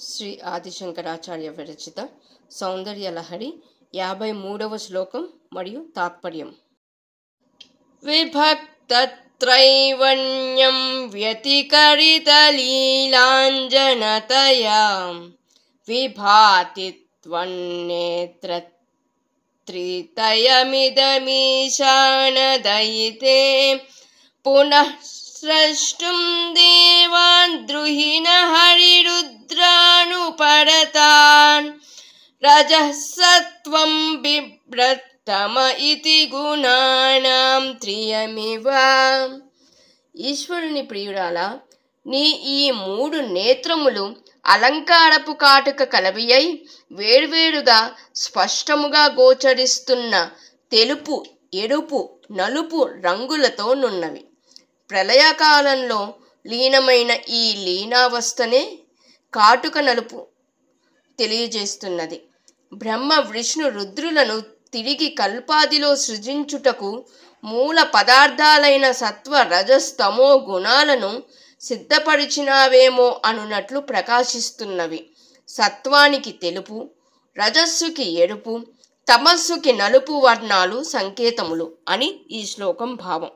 శ్రీ ఆదిశంకరాచార్య విరచిత సౌందర్యలహరి 53వ శ్లోకం మరియు తాత్పర్యం. విభక్తత్రైవణ్యం వ్యతికరితలీలాంజనతయా విభాతి త్వన్నేత్రత్రితయమిదమీశానదయితే పునః స్రష్టుం దేవాన్ ద్రుహిణ హరిరుద్రానుపరతాన్ రజః సత్వం బిభ్రత్తమ ఇతి గుణానాం త్రియమివ. ఈశ్వరుని ప్రియురాల, నీ ఈ 3 నేత్రములు అలంకారపు కాటుక కలవి అయి వేర్వేరుగా స్పష్టముగా గోచరిస్తున్న తెలుపు, ఎరుపు, నలుపు రంగులతో నున్నవి. ప్రళయకాలంలో లీనమైన ఈ లీనావస్థనే కాటుక నలుపు తెలియజేస్తున్నది. బ్రహ్మ విష్ణు రుద్రులను తిరిగి కల్పాదిలో సృజించుటకు మూల పదార్థాలైన సత్వ రజస్తమో గుణాలను సిద్ధపరిచినావేమో అనునట్లు ప్రకాశిస్తున్నవి. సత్వానికి తెలుపు, రజస్సుకి ఎరుపు, తమస్సుకి నలుపు వర్ణాలు సంకేతములు అని ఈ శ్లోకం భావం.